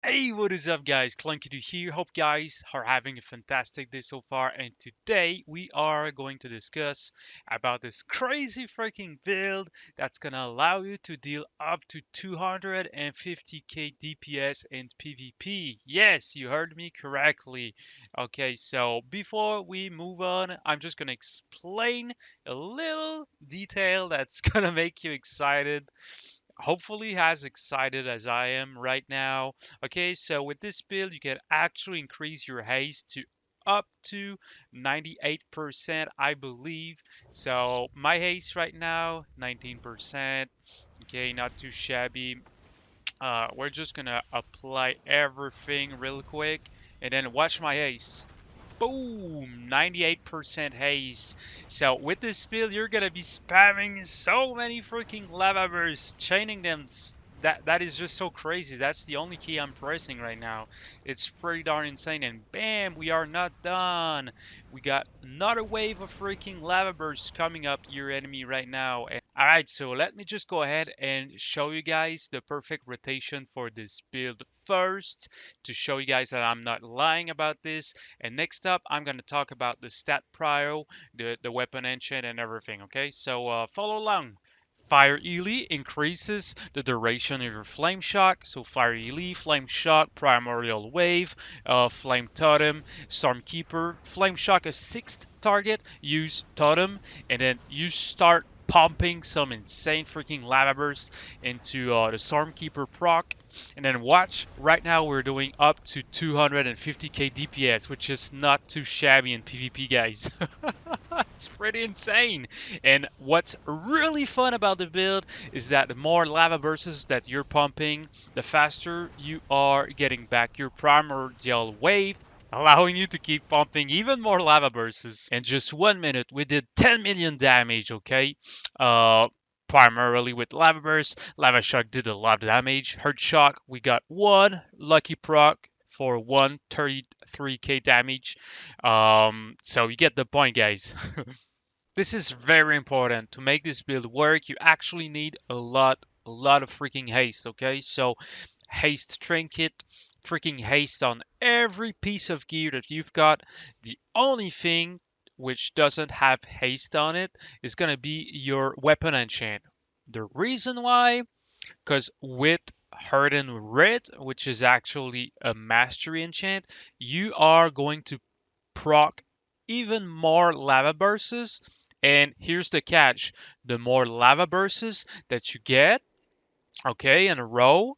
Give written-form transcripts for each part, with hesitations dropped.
Hey, what is up, guys? Clunky here. Hope guys are having a fantastic day so far. And today we are going to discuss about this crazy freaking build that's gonna allow you to deal up to 250k DPS in PvP. Yes, you heard me correctly. Okay, so before we move on, I'm just gonna explain a little detail that's gonna make you excited, hopefully as excited as I am right now. Okay, so with this build, you can actually increase your haste to up to 98%, I believe. So my haste right now, 19%. Okay, not too shabby. We're just gonna apply everything real quick and then watch my haste. Boom! 98% haste. So with this build, you're gonna be spamming so many freaking lava bursts, chaining them. That is just so crazy. That's the only key I'm pressing right now. It's pretty darn insane. And bam, we are not done. We got another wave of freaking lava bursts coming up your enemy right now. Alright, so let me just go ahead and show you guys the perfect rotation for this build first, to show you guys that I'm not lying about this. And next up, I'm going to talk about the stat prio, the weapon enchant, and everything, okay? So follow along. Fire Ely increases the duration of your Flame Shock. So Fire Ely, Flame Shock, Primordial Wave, Flame Totem, Stormkeeper. Flame Shock a sixth target, use Totem, and then you start pumping some insane freaking lava burst into the Stormkeeper proc. And then watch, right now we're doing up to 250k DPS, which is not too shabby in PvP, guys. It's pretty insane. And what's really fun about the build is that the more lava bursts that you're pumping, the faster you are getting back your primordial wave, allowing you to keep pumping even more lava bursts. In just 1 minute, we did 10 million damage, okay? Uh, Primarily with lava burst. Lava shock did a lot of damage. Hurt shock, we got one lucky proc for 133k damage. So you get the point, guys. This is very important. To make this build work, you actually need a lot of freaking haste, okay? So haste trinket, freaking haste on every piece of gear that you've got. The only thing which doesn't have haste on it is going to be your weapon enchant. The reason why, because with Hardened Red, which is actually a mastery enchant, you are going to proc even more lava bursts. And here's the catch: the more lava bursts that you get, okay, in a row,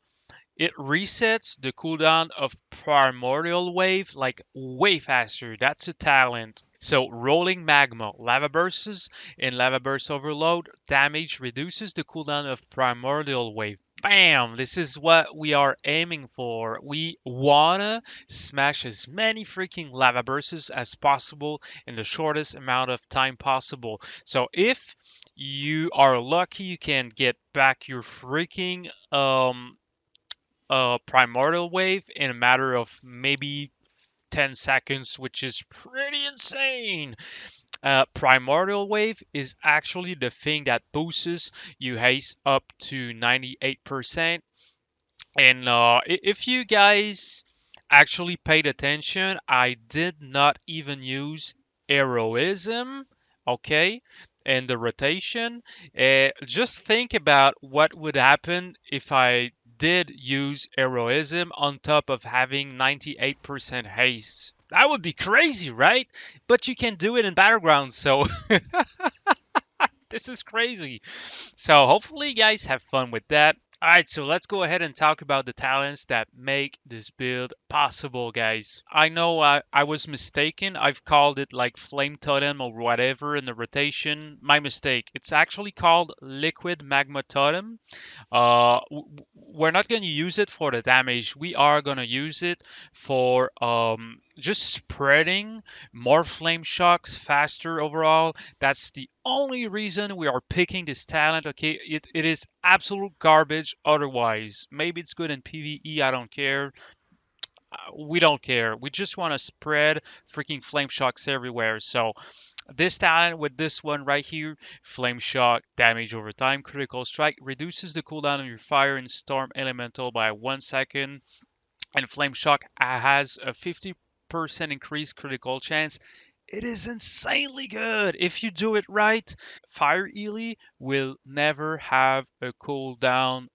it resets the cooldown of Primordial Wave like way faster. That's a talent. So rolling magma, lava bursts, and lava burst overload damage reduces the cooldown of Primordial Wave. Bam! This is what we are aiming for. We wanna smash as many freaking lava bursts as possible in the shortest amount of time possible. So if you are lucky, you can get back your freaking primordial wave in a matter of maybe 10 seconds, which is pretty insane. Primordial wave is actually the thing that boosts you haste up to 98%. And if you guys actually paid attention, I did not even use heroism, okay, and the rotation. Just think about what would happen if I did use heroism on top of having 98% haste. That would be crazy, right? But you can do it in Battlegrounds, so this is crazy. So hopefully you guys have fun with that. Alright, so let's go ahead and talk about the talents that make this build possible, guys. I know I was mistaken. I've called it like Flame Totem or whatever in the rotation. My mistake. It's actually called Liquid Magma Totem. We're not going to use it for the damage. We are going to use it for just spreading more flame shocks faster overall. That's the only reason we are picking this talent. Okay, it is absolute garbage otherwise. Maybe it's good in PvE, I don't care. We don't care. We just want to spread freaking flame shocks everywhere. So this talent with this one right here, Flame Shock, damage over time, critical strike, reduces the cooldown of your fire and storm elemental by 1 second. and Flame Shock has a 50% increased critical chance. It is insanely good if you do it right. Fire Ely will never have a cooldown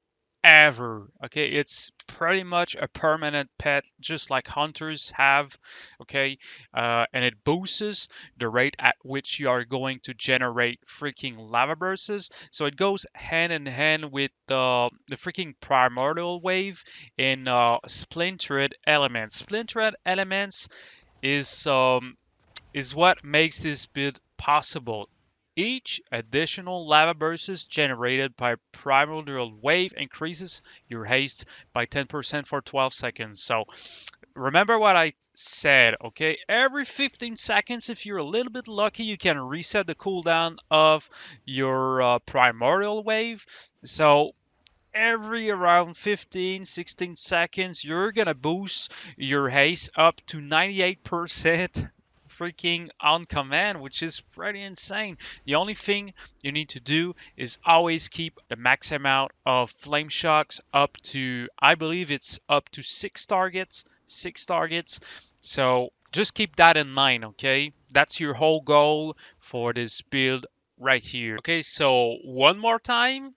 ever. Okay, it's pretty much a permanent pet, just like hunters have. Okay, and it boosts the rate at which you are going to generate freaking lava bursts. So it goes hand in hand with the freaking primordial wave in splintered elements. Splintered elements is what makes this build possible. Each additional lava burst generated by primordial wave increases your haste by 10% for 12 seconds. So remember what I said, okay? Every 15 seconds, if you're a little bit lucky, you can reset the cooldown of your primordial wave. So every around 15 16 seconds you're gonna boost your haste up to 98% freaking on command, which is pretty insane. The only thing you need to do is always keep the max amount of flame shocks up to, I believe it's up to six targets. So just keep that in mind, okay? That's your whole goal for this build right here. Okay, so one more time,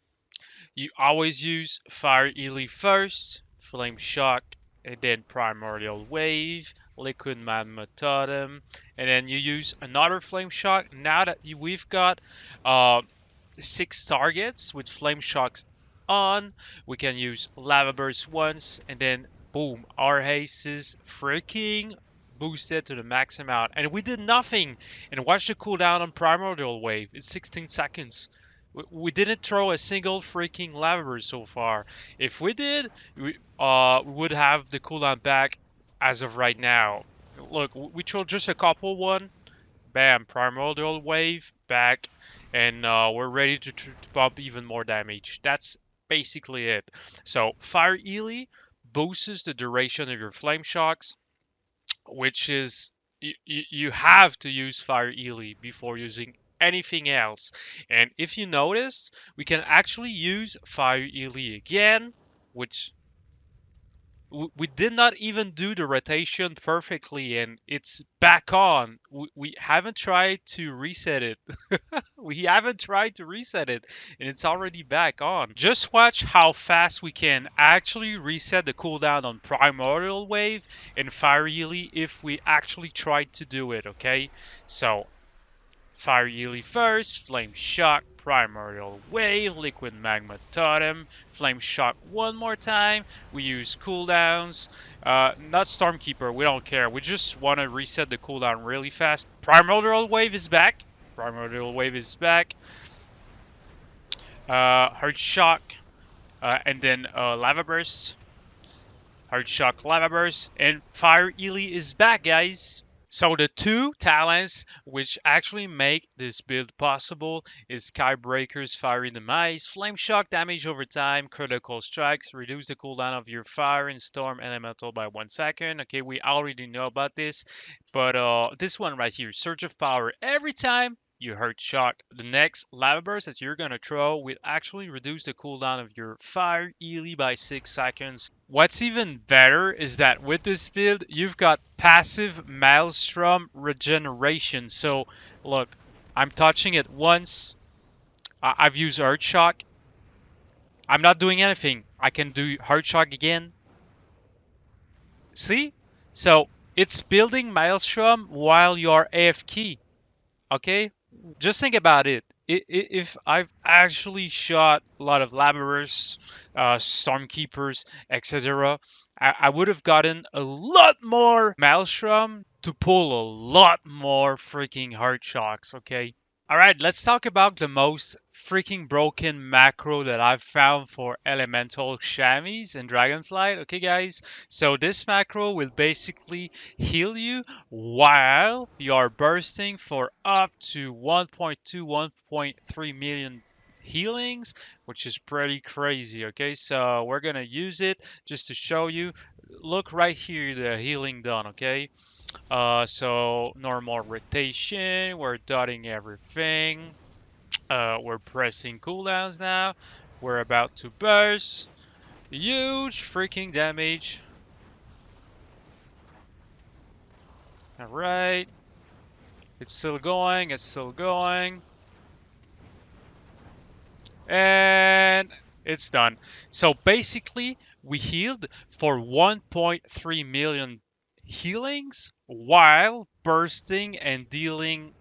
you always use Fire Ely first, Flame Shock, and then Primordial Wave, Liquid Magma Totem, and then you use another Flame Shock. Now that we've got uh, 6 targets with Flame Shocks on, we can use Lava Burst once, and then boom, our haste is freaking boosted to the max amount. And we did nothing. And watch the cooldown on Primordial Wave. It's 16 seconds. We didn't throw a single freaking lava burst so far. If we did, we would have the cooldown back as of right now. Look, we throw just a couple one. Bam, Primordial Wave back, and we're ready to pump even more damage. That's basically it. So Fire Ely boosts the duration of your Flame Shocks, which is you have to use Fire Ely before using anything else. And if you notice, we can actually use Fire Ely again, which we did not even do the rotation perfectly, and it's back on. We haven't tried to reset it. We haven't tried to reset it, and it's already back on. Just watch how fast we can actually reset the cooldown on Primordial Wave and Fire Ely if we actually tried to do it, okay? So Fire Ely first, Flame Shock, Primordial Wave, Liquid Magma Totem, Flame Shock one more time. We use cooldowns. Not Stormkeeper, we don't care. We just want to reset the cooldown really fast. Primordial Wave is back. Primordial Wave is back. Heart Shock, and then Lava Burst. Heart Shock, Lava Burst, and Fire Ely is back, guys. So the two talents which actually make this build possible is Skybreaker's Fiery Demise, Flame Shock damage over time, critical strikes, reduce the cooldown of your fire and storm elemental by 1 second. Okay, we already know about this, but this one right here, Surge of Power. Every time you hurt shock, the next lava burst that you're gonna throw will actually reduce the cooldown of your Fire Ely by 6 seconds. What's even better is that with this build, you've got passive Maelstrom regeneration. So, look, I'm touching it once. I've used Earth Shock. I'm not doing anything. I can do Heart Shock again. See? So, it's building Maelstrom while you're AFK. Okay? Just think about it. If I've actually shot a lot of laborers, stormkeepers, etc., I would have gotten a lot more maelstrom to pull a lot more freaking heart shocks. Okay. All right, let's talk about the most freaking broken macro that I've found for elemental chamois in Dragonflight. Okay, guys, so this macro will basically heal you while you're bursting for up to 1.2, 1.3 million healings, which is pretty crazy. Okay, so we're gonna use it just to show you. Look right here, the healing done. Okay, so normal rotation, we're dotting everything. We're pressing cooldowns now. We're about to burst. Huge freaking damage. All right. It's still going. It's still going. And it's done. So basically, we healed for 1.3 million healings while bursting and dealing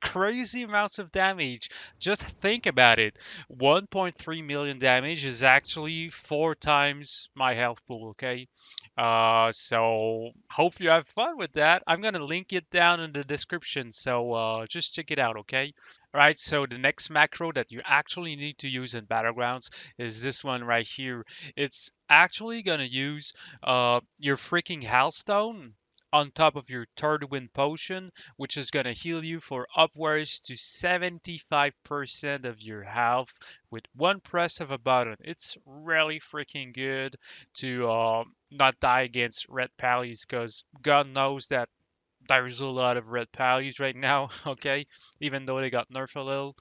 crazy amounts of damage. Just think about it. 1.3 million damage is actually 4 times my health pool, okay? So hope you have fun with that. I'm gonna link it down in the description, so just check it out, okay? Right, so the next macro that you actually need to use in Battlegrounds is this one right here. It's actually gonna use your freaking HEALTHSTONE on top of your third wind potion, which is gonna heal you for upwards to 75% of your health with one press of a button. It's really freaking good to not die against red pallies, because God knows that there's a lot of red pallies right now, okay? Even though they got nerfed a little.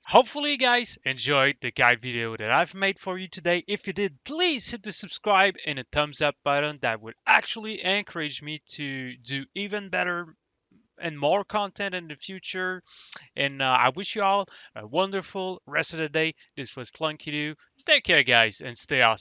Hopefully you guys enjoyed the guide video that I've made for you today. If you did, please hit the subscribe and a thumbs up button. That would actually encourage me to do even better and more content in the future. And I wish you all a wonderful rest of the day. This was Clunky Doo. Take care, guys, and stay awesome.